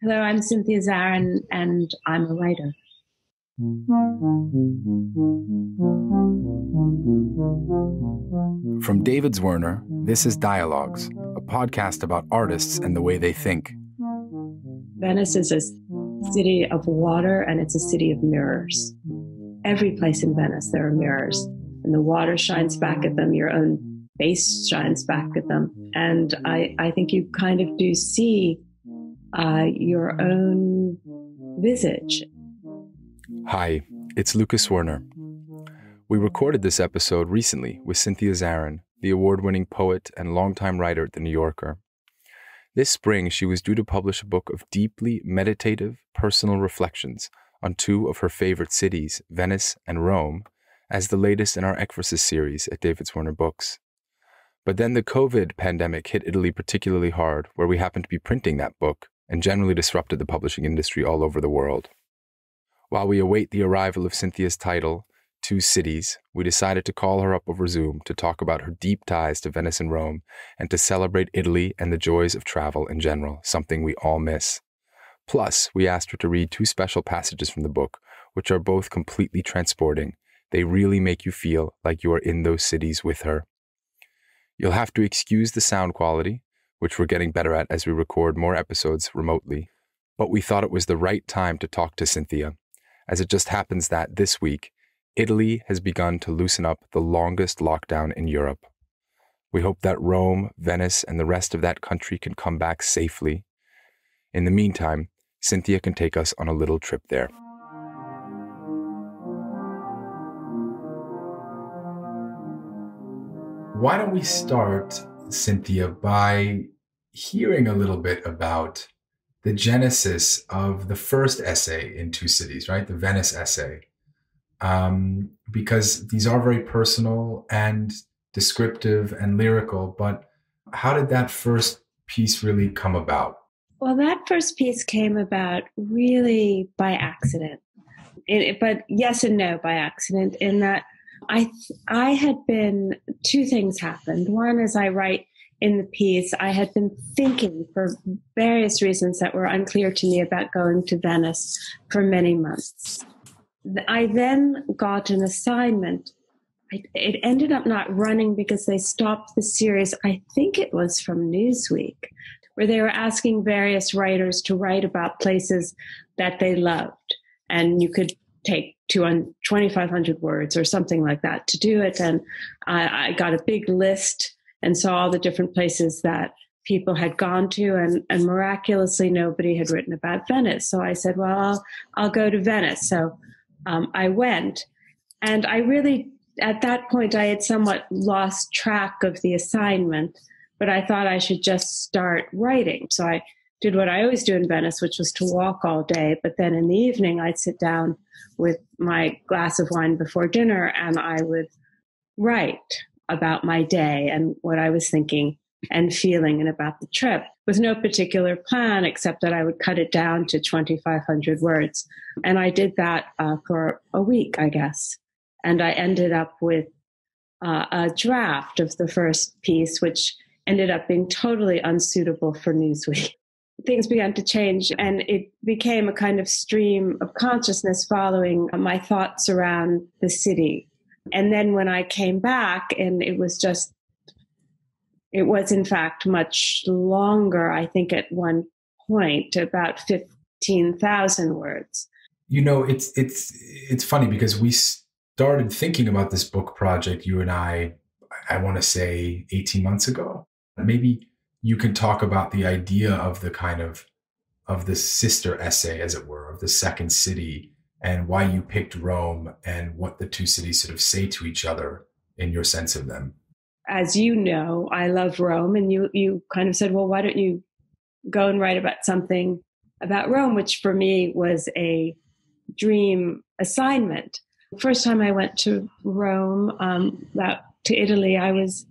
Hello, I'm Cynthia Zarin, and I'm a writer. From David Zwirner, this is Dialogues, a podcast about artists and the way they think. Venice is a city of water, and it's a city of mirrors. Every place in Venice, there are mirrors, and the water shines back at them. Your own face shines back at them. And I think you kind of do see your own visage. Hi, it's Lucas Werner. We recorded this episode recently with Cynthia Zarin, the award-winning poet and longtime writer at The New Yorker. This spring, she was due to publish a book of deeply meditative, personal reflections on two of her favorite cities, Venice and Rome, as the latest in our Ekphrasis series at David Zwirner Books. But then the COVID pandemic hit Italy particularly hard, where we happened to be printing that book, and generally disrupted the publishing industry all over the world. While we await the arrival of Cynthia's title, Two Cities, we decided to call her up over Zoom to talk about her deep ties to Venice and Rome and to celebrate Italy and the joys of travel in general, something we all miss. Plus, we asked her to read two special passages from the book, which are both completely transporting. They really make you feel like you are in those cities with her. You'll have to excuse the sound quality, which we're getting better at as we record more episodes remotely, but we thought it was the right time to talk to Cynthia, as it just happens that this week, Italy has begun to loosen up the longest lockdown in Europe. We hope that Rome, Venice, and the rest of that country can come back safely. In the meantime, Cynthia can take us on a little trip there. Why don't we start, Cynthia, by hearing a little bit about the genesis of the first essay in Two Cities, right? The Venice essay. Because these are very personal and descriptive and lyrical, but how did that first piece really come about? Well, that first piece came about really by accident, but yes and no by accident, in that I had been, two things happened. One, as I write in the piece, I had been thinking for various reasons that were unclear to me about going to Venice for many months. I then got an assignment. It ended up not running because they stopped the series. I think it was from Newsweek, where they were asking various writers to write about places that they loved. And you could take 2,500 words or something like that to do it. And I got a big list and saw all the different places that people had gone to, and miraculously nobody had written about Venice. So I said, well, I'll go to Venice. So I went, and I really, at that point, I had somewhat lost track of the assignment, but I thought I should just start writing. So I did what I always do in Venice, which was to walk all day. But then in the evening, I'd sit down with my glass of wine before dinner, and I would write about my day and what I was thinking and feeling and about the trip, with no particular plan except that I would cut it down to 2,500 words. And I did that for a week, I guess. And I ended up with a draft of the first piece, which ended up being totally unsuitable for Newsweek. Things began to change, and it became a kind of stream of consciousness following my thoughts around the city. And then when I came back, and it was in fact much longer, I think at one point, about 15,000 words. You know, it's funny because we started thinking about this book project, you and I want to say 18 months ago. Maybe you can talk about the idea of the kind of the sister essay, as it were, of the second city, and why you picked Rome and what the two cities sort of say to each other in your sense of them. As you know, I love Rome, and you kind of said, well, why don't you go and write about something about Rome, which for me was a dream assignment. The first time I went to Rome, to Italy, I was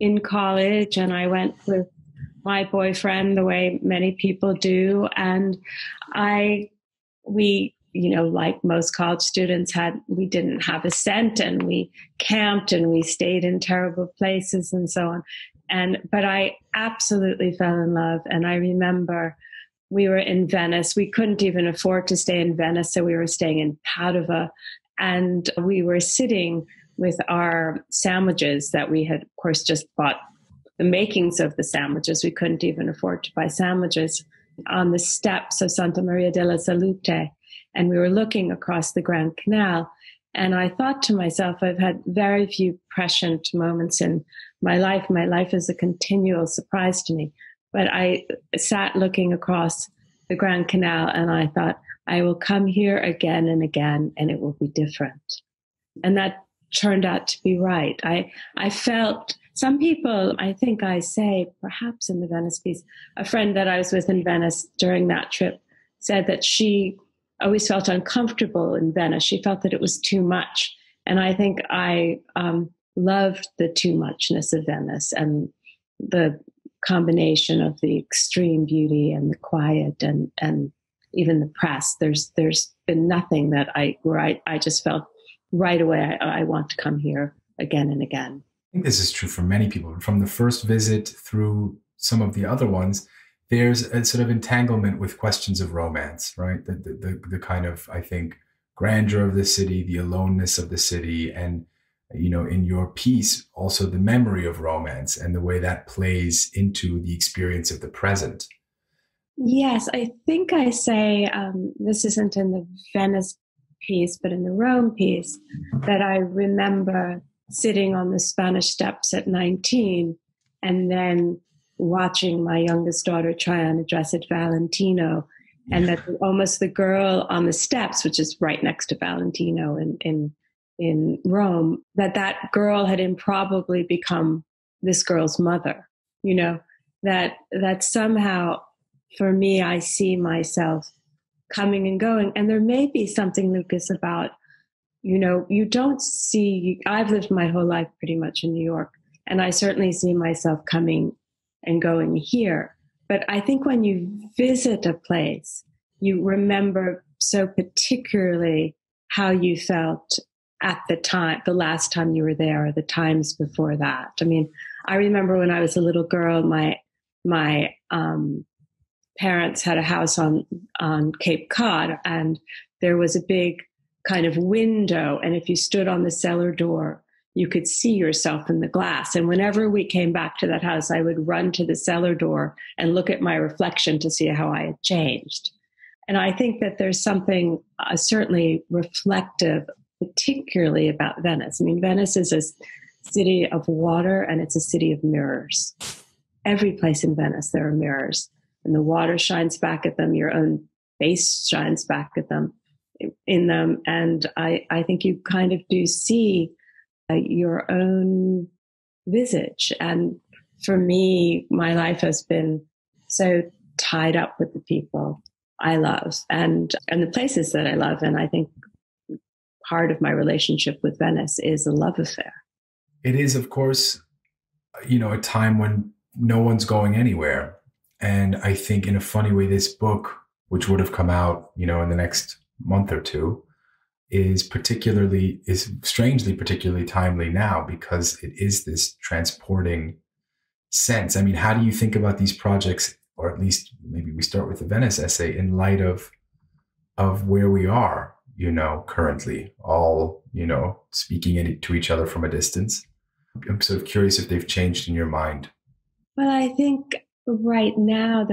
in college, and I went with my boyfriend the way many people do. And we, like most college students, we didn't have a cent, and we camped and we stayed in terrible places and so on. But I absolutely fell in love. And I remember we were in Venice. We couldn't even afford to stay in Venice, so we were staying in Padua. And we were sitting with our sandwiches that we had, of course, just bought the makings of the sandwiches. We couldn't even afford to buy sandwiches on the steps of Santa Maria della Salute. And we were looking across the Grand Canal. And I thought to myself, I've had very few prescient moments in my life. My life is a continual surprise to me. But I sat looking across the Grand Canal and I thought, I will come here again and again, and it will be different. And that turned out to be right. I felt some people, I think I say, perhaps in the Venice piece, a friend that I was with in Venice during that trip said that she always felt uncomfortable in Venice. She felt that it was too much. And I think I loved the too muchness of Venice and the combination of the extreme beauty and the quiet and even the press. There's been nothing that I just felt right away, I want to come here again and again. I think this is true for many people. From the first visit through some of the other ones, there's a sort of entanglement with questions of romance, right? The kind of, I think, grandeur of the city, the aloneness of the city, and, you know, in your piece, also the memory of romance and the way that plays into the experience of the present. Yes, I think I say, this isn't in the Venice piece, but in the Rome piece, that I remember sitting on the Spanish steps at 19 and then watching my youngest daughter try on a dress at Valentino, and that almost the girl on the steps, which is right next to Valentino in Rome, that girl had improbably become this girl's mother, you know, that somehow for me, I see myself coming and going. And there may be something, Lucas, about, you know, you don't see, I've lived my whole life pretty much in New York, and I certainly see myself coming and going here. But I think when you visit a place, you remember so particularly how you felt at the time, the last time you were there, or the times before that. I mean, I remember when I was a little girl, my parents had a house on Cape Cod, and there was a big kind of window. And if you stood on the cellar door, you could see yourself in the glass. And whenever we came back to that house, I would run to the cellar door and look at my reflection to see how I had changed. And I think that there's something certainly reflective, particularly about Venice. I mean, Venice is a city of water, and it's a city of mirrors. Every place in Venice, there are mirrors. And the water shines back at them. Your own face shines back at them, in them. And I think you kind of do see your own visage. And for me, my life has been so tied up with the people I love and the places that I love. And I think part of my relationship with Venice is a love affair. It is, of course, you know, a time when no one's going anywhere. And I think in a funny way, this book, which would have come out, you know, in the next month or two, is strangely particularly timely now, because it is this transporting sense. I mean, how do you think about these projects, or at least maybe we start with the Venice essay, in light of where we are, you know, currently, all, you know, speaking to each other from a distance? I'm sort of curious if they've changed in your mind. Well, I think right now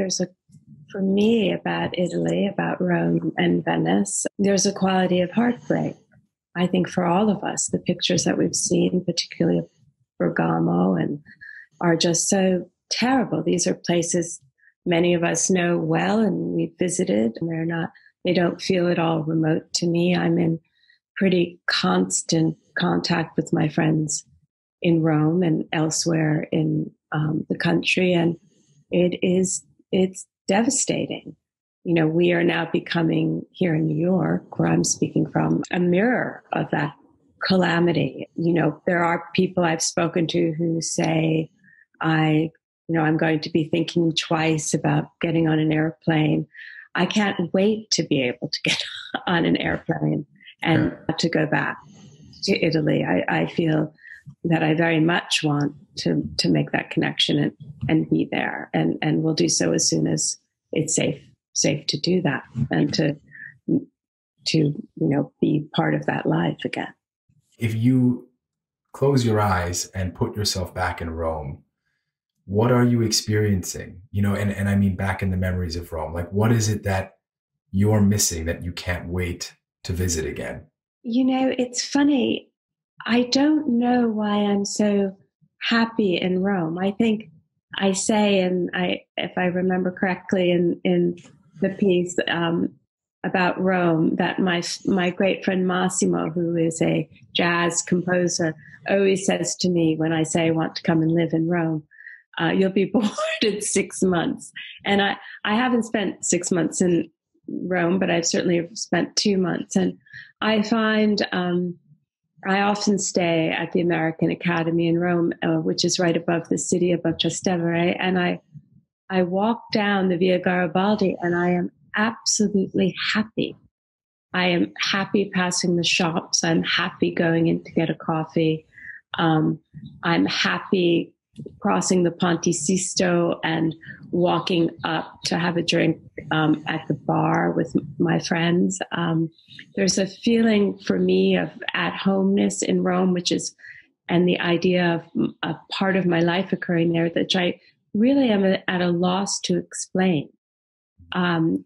for me, about Italy, about Rome and Venice, there's a quality of heartbreak. I think for all of us, the pictures that we've seen, particularly of Bergamo, and are just so terrible. These are places many of us know well and we've visited, and they don't feel at all remote to me. I'm in pretty constant contact with my friends in Rome and elsewhere in the country, and it's devastating. You know, we are now becoming, here in New York, where I'm speaking from, a mirror of that calamity. You know, there are people I've spoken to who say, I'm going to be thinking twice about getting on an airplane. I can't wait to be able to get on an airplane and to go back to Italy. I feel that I very much want to make that connection and be there, and will do so as soon as it's safe safe to do that and to be part of that life again. If you close your eyes and put yourself back in Rome, what are you experiencing? And I mean back in the memories of Rome. Like, what is it that you're missing that you can't wait to visit again? It's funny. I don't know why I'm so happy in Rome. I think I say, if I remember correctly in the piece about Rome, that my great friend Massimo, who is a jazz composer, always says to me when I say I want to come and live in Rome, you'll be bored in 6 months. And I haven't spent 6 months in Rome, but I've certainly spent 2 months. And I find I often stay at the American Academy in Rome, which is right above the city, above Trastevere. And I walk down the Via Garibaldi and I am absolutely happy. I am happy passing the shops. I'm happy going in to get a coffee. I'm happy crossing the Ponte Sisto and walking up to have a drink at the bar with my friends. There's a feeling for me of at-homeness in Rome, and the idea of a part of my life occurring there that I really am at a loss to explain. I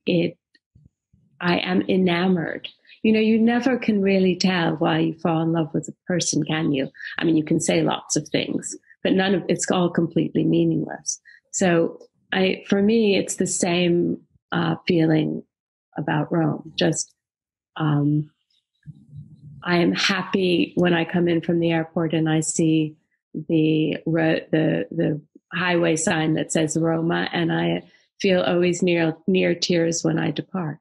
am enamored. You never can really tell why you fall in love with a person, can you? I mean, you can say lots of things, but it's all completely meaningless. So for me, it's the same feeling about Rome. Just I am happy when I come in from the airport and I see the highway sign that says Roma, and I feel always near tears when I depart.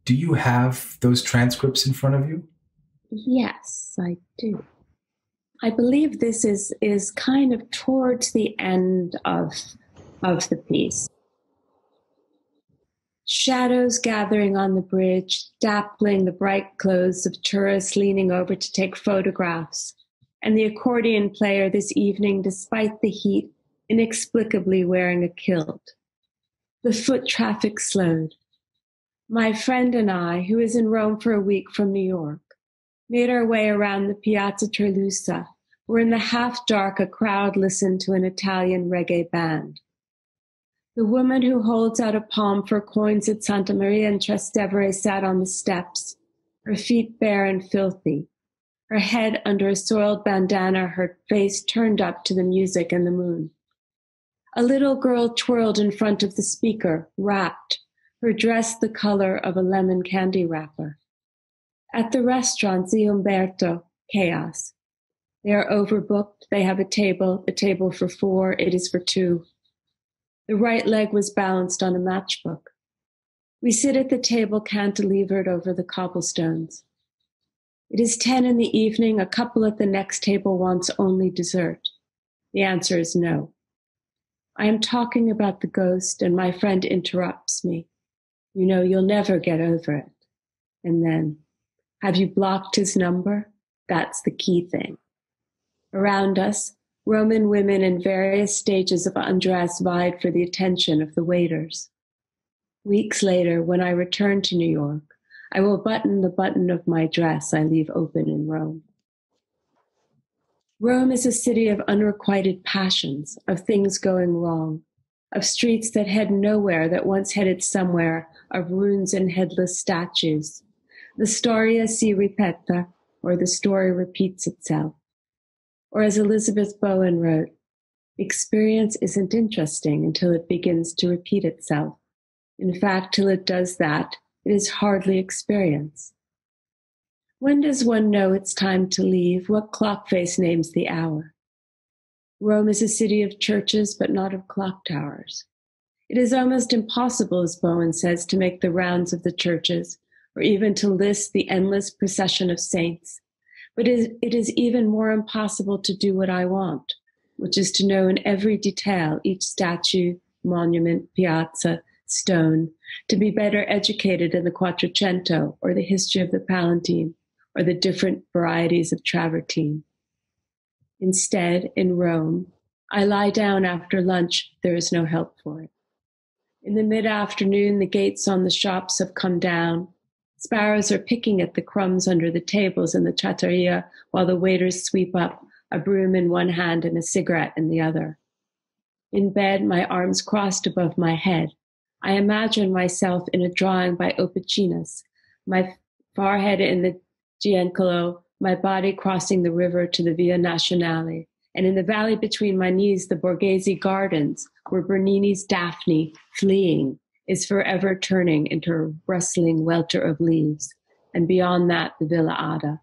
Do you have those transcripts in front of you? Yes, I do. I believe this is kind of towards the end of the piece. Shadows gathering on the bridge, dappling the bright clothes of tourists leaning over to take photographs, and the accordion player this evening, despite the heat, inexplicably wearing a kilt. The foot traffic slowed. My friend and I, who is in Rome for a week from New York, made our way around the Piazza Trelusa, where in the half-dark a crowd listened to an Italian reggae band. The woman who holds out a palm for coins at Santa Maria in Trastevere sat on the steps, her feet bare and filthy, her head under a soiled bandana, her face turned up to the music and the moon. A little girl twirled in front of the speaker, rapt, her dress the color of a lemon candy wrapper. At the restaurant, Zio Umberto, chaos. They are overbooked. They have a table for 4. It is for 2. The right leg was balanced on a matchbook. We sit at the table cantilevered over the cobblestones. It is 10 in the evening. A couple at the next table wants only dessert. The answer is no. I am talking about the ghost, and my friend interrupts me. You'll never get over it. And then, have you blocked his number? That's the key thing. Around us, Roman women in various stages of undress vied for the attention of the waiters. Weeks later, when I return to New York, I will button the button of my dress I leave open in Rome. Rome is a city of unrequited passions, of things going wrong, of streets that head nowhere that once headed somewhere, of ruins and headless statues. The storia si ripeta, or the story repeats itself. Or as Elizabeth Bowen wrote, experience isn't interesting until it begins to repeat itself. In fact, till it does that, it is hardly experience. When does one know it's time to leave? What clock face names the hour? Rome is a city of churches, but not of clock towers. It is almost impossible, as Bowen says, to make the rounds of the churches, or even to list the endless procession of saints. But it is even more impossible to do what I want, which is to know in every detail each statue, monument, piazza, stone, to be better educated in the Quattrocento, or the history of the Palatine, or the different varieties of travertine. Instead, in Rome, I lie down after lunch. There is no help for it. In the mid-afternoon, the gates on the shops have come down. Sparrows are picking at the crumbs under the tables in the trattoria while the waiters sweep up, a broom in one hand and a cigarette in the other. In bed, my arms crossed above my head, I imagine myself in a drawing by Opicinas, my forehead in the Giancolo, my body crossing the river to the Via Nazionale, and in the valley between my knees, the Borghese Gardens, where Bernini's Daphne, fleeing, is forever turning into a rustling welter of leaves, and beyond that, the Villa Ada.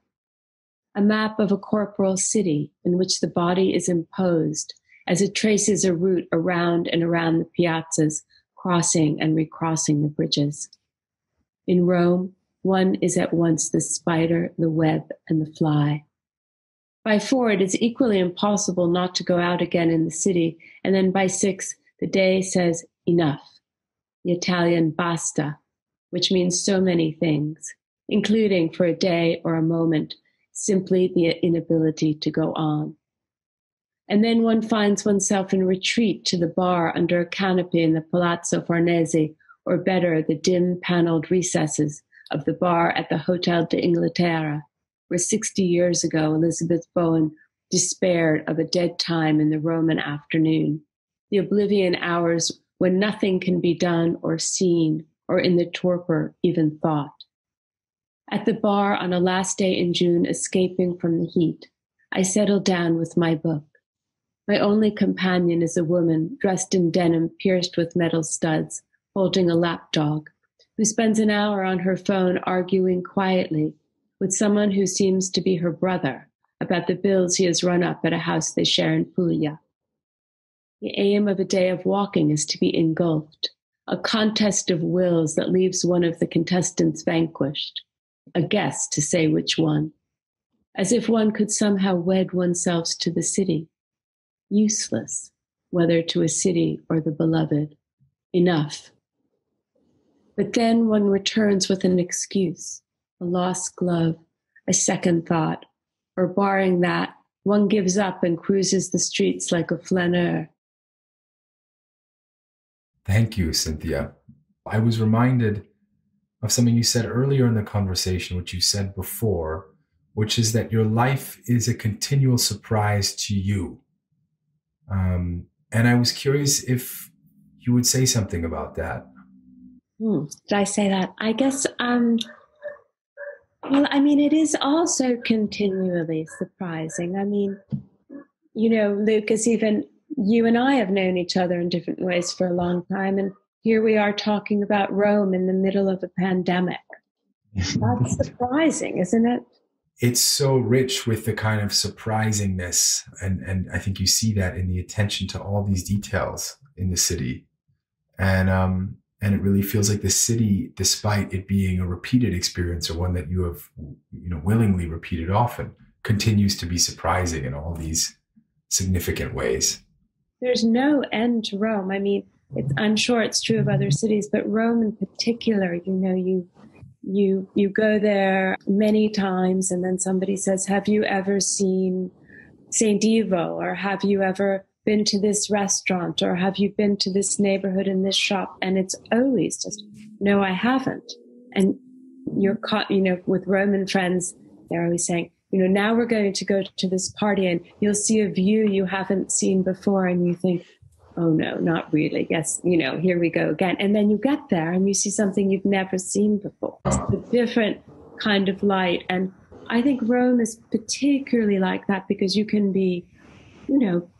A map of a corporal city in which the body is imposed as it traces a route around and around the piazzas, crossing and recrossing the bridges. In Rome, one is at once the spider, the web, and the fly. By 4, it is equally impossible not to go out again in the city, and then by 6, the day says enough, the Italian basta, which means so many things, including for a day or a moment, simply the inability to go on. And then one finds oneself in retreat to the bar under a canopy in the Palazzo Farnese, or better, the dim paneled recesses of the bar at the Hotel d'Inghilterra, where 60 years ago Elizabeth Bowen despaired of a dead time in the Roman afternoon, the oblivion hours when nothing can be done or seen, or in the torpor even thought. At the bar on a last day in June, escaping from the heat, I settled down with my book. My only companion is a woman dressed in denim pierced with metal studs, holding a lapdog, who spends an hour on her phone arguing quietly with someone who seems to be her brother about the bills he has run up at a house they share in Puglia. The aim of a day of walking is to be engulfed, a contest of wills that leaves one of the contestants vanquished, a guess to say which one, as if one could somehow wed oneself to the city. Useless, whether to a city or the beloved. Enough. But then one returns with an excuse, a lost glove, a second thought, or barring that, one gives up and cruises the streets like a flaneur. Thank you, Cynthia. I was reminded of something you said earlier in the conversation, which you said before, which is that your life is a continual surprise to you. And I was curious if you would say something about that. Did I say that? I guess, it is also continually surprising. Lucas, even you and I have known each other in different ways for a long time. And here we are talking about Rome in the middle of a pandemic. That's surprising, isn't it? It's so rich with the kind of surprisingness. And I think you see that in the attention to all these details in the city. And it really feels like the city, despite it being a repeated experience or one that you have, willingly repeated often, continues to be surprising in all these significant ways. There's no end to Rome. I'm sure it's true of other cities, but Rome in particular, you go there many times and then somebody says, have you ever seen St. Ivo? Or have you ever been to this restaurant? Or have you been to this neighborhood in this shop? And it's always just, no, I haven't. And you're caught, with Roman friends, they're always saying, now we're going to go to this party and you'll see a view you haven't seen before. And you think, oh no, not really. Yes, here we go again. And then you get there and you see something you've never seen before. It's a different kind of light. And I think Rome is particularly like that because you can be,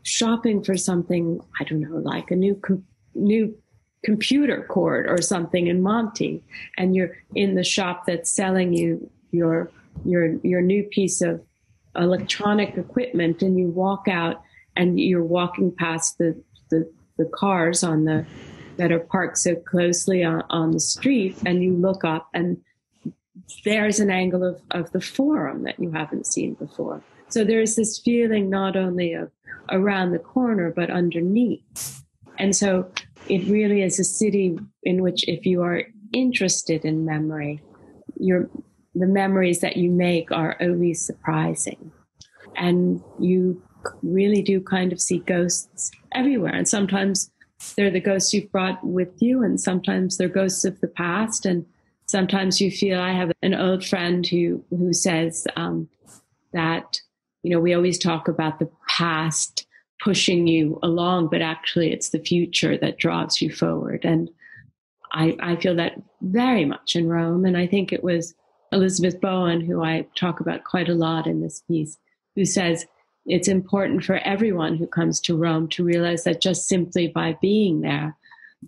shopping for something, I don't know, like a new computer cord or something in Monte. And you're in the shop that's selling you your new piece of electronic equipment, and you walk out and you're walking past the cars that are parked so closely on the street, and you look up and there's an angle of the Forum that you haven't seen before. So there's this feeling not only of around the corner, but underneath. And so it really is a city in which if you are interested in memory, the memories that you make are always surprising. And you really do kind of see ghosts everywhere. And sometimes They're the ghosts you've brought with you, and sometimes they're ghosts of the past. And sometimes you feel, I have an old friend who says that, we always talk about the past pushing you along, but actually it's the future that drives you forward. And I feel that very much in Rome. And I think it was Elizabeth Bowen, who I talk about quite a lot in this piece, who says it's important for everyone who comes to Rome to realize that just simply by being there,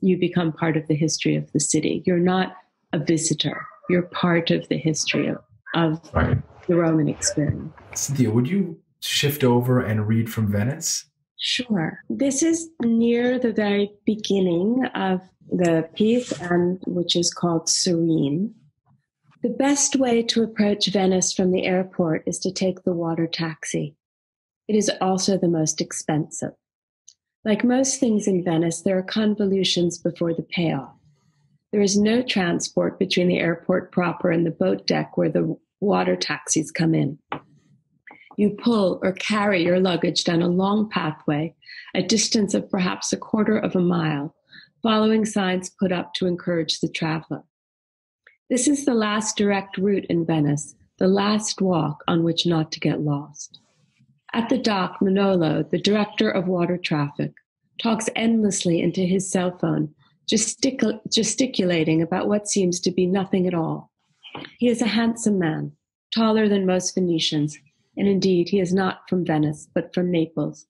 you become part of the history of the city. You're not a visitor. You're part of the history of Right. the Roman experience. Cynthia, would you shift over and read from Venice? Sure. This is near the very beginning of the piece, and which is called Serene. The best way to approach Venice from the airport is to take the water taxi. It is also the most expensive. Like most things in Venice, there are convolutions before the payoff. There is no transport between the airport proper and the boat deck where the water taxis come in. You pull or carry your luggage down a long pathway, a distance of perhaps a quarter of a mile, following signs put up to encourage the traveler. This is the last direct route in Venice, the last walk on which not to get lost. At the dock, Manolo, the director of water traffic, talks endlessly into his cell phone, gesticulating about what seems to be nothing at all. He is a handsome man, taller than most Venetians, and indeed he is not from Venice, but from Naples.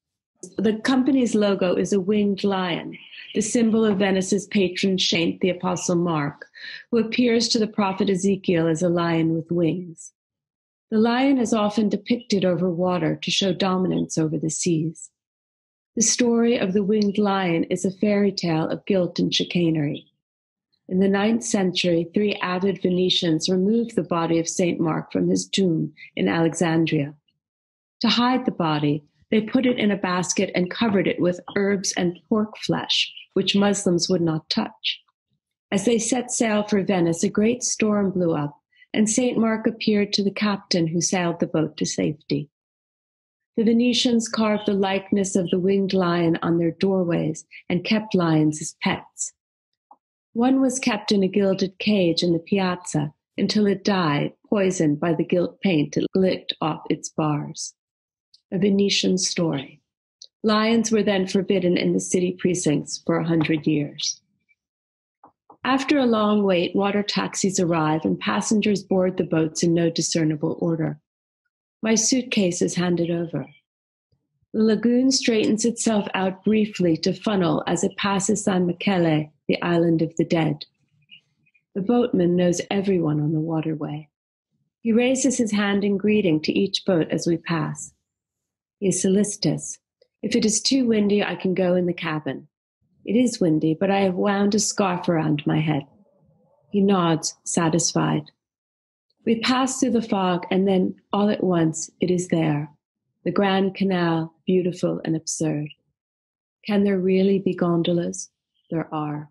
The company's logo is a winged lion, the symbol of Venice's patron saint, the Apostle Mark, who appears to the prophet Ezekiel as a lion with wings. The lion is often depicted over water to show dominance over the seas. The story of the winged lion is a fairy tale of guilt and chicanery. In the 9th century, 3 avid Venetians removed the body of Saint Mark from his tomb in Alexandria. To hide the body, they put it in a basket and covered it with herbs and pork flesh, which Muslims would not touch. As they set sail for Venice, a great storm blew up, and Saint Mark appeared to the captain who sailed the boat to safety. The Venetians carved the likeness of the winged lion on their doorways and kept lions as pets. One was kept in a gilded cage in the piazza until it died, poisoned by the gilt paint that licked off its bars. A Venetian story. Lions were then forbidden in the city precincts for 100 years. After a long wait, water taxis arrive and passengers board the boats in no discernible order. My suitcase is handed over. The lagoon straightens itself out briefly to funnel as it passes San Michele, the island of the dead. The boatman knows everyone on the waterway. He raises his hand in greeting to each boat as we pass. He is solicitous. If it is too windy, I can go in the cabin. It is windy, but I have wound a scarf around my head. He nods, satisfied. We pass through the fog, and then, all at once, it is there. The Grand Canal, beautiful and absurd. Can there really be gondolas? There are.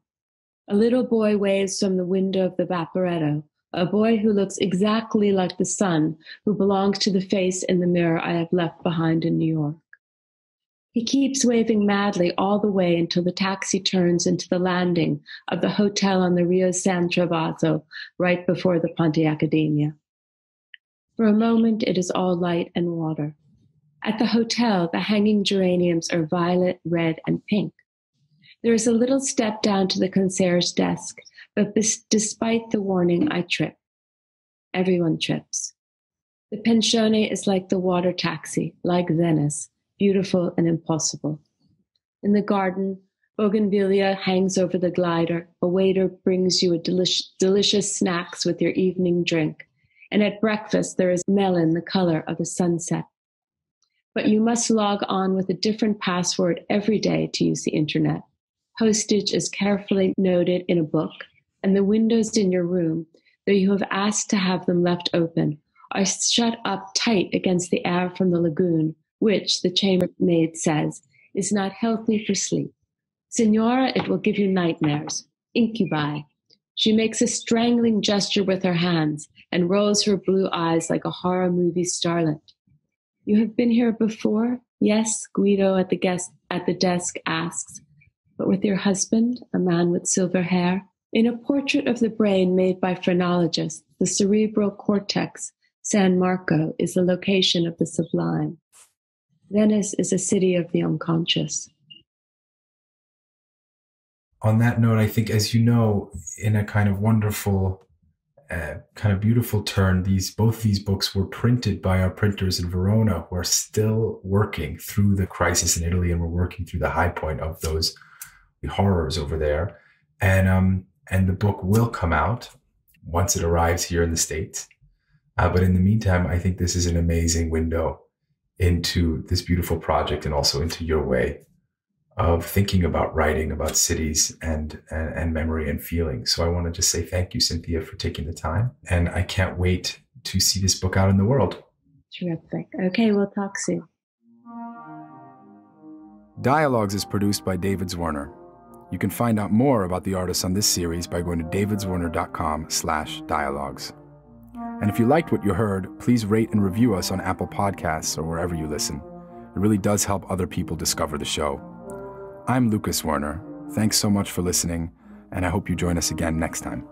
A little boy waves from the window of the Vaporetto, a boy who looks exactly like the son who belongs to the face in the mirror I have left behind in New York. He keeps waving madly all the way until the taxi turns into the landing of the hotel on the Rio San Travaso, right before the Ponte Accademia. For a moment, it is all light and water. At the hotel, the hanging geraniums are violet, red, and pink. There is a little step down to the concierge desk, but despite the warning, I trip. Everyone trips. The pensione is like the water taxi, like Venice, beautiful and impossible. In the garden, bougainvillea hangs over the glider. A waiter brings you a delicious snacks with your evening drink. And at breakfast, there is melon the color of a sunset. But you must log on with a different password every day to use the internet. Postage is carefully noted in a book, and the windows in your room, though you have asked to have them left open, are shut up tight against the air from the lagoon, which, the chambermaid says, is not healthy for sleep. Signora, it will give you nightmares. Incubi. She makes a strangling gesture with her hands and rolls her blue eyes like a horror movie starlet. You have been here before? Yes, Guido at the desk asks. but with your husband, a man with silver hair. In a portrait of the brain made by phrenologists, the cerebral cortex, San Marco, is the location of the sublime. Venice is a city of the unconscious. On that note, I think, as you know, in a kind of wonderful, kind of beautiful turn, both these books were printed by our printers in Verona, who are still working through the crisis in Italy, and we're working through the high point of the horrors over there. And the book will come out once it arrives here in the States. But in the meantime, I think this is an amazing window into this beautiful project and also into your way of thinking about writing about cities and memory and feeling. So I want to just say thank you, Cynthia, for taking the time. And I can't wait to see this book out in the world. Terrific. Okay, we'll talk soon. Dialogues is produced by David Zwerner. You can find out more about the artists on this series by going to davidzwerner.com/dialogues. And if you liked what you heard, please rate and review us on Apple Podcasts or wherever you listen. It really does help other people discover the show. I'm Lucas Werner. Thanks so much for listening, and I hope you join us again next time.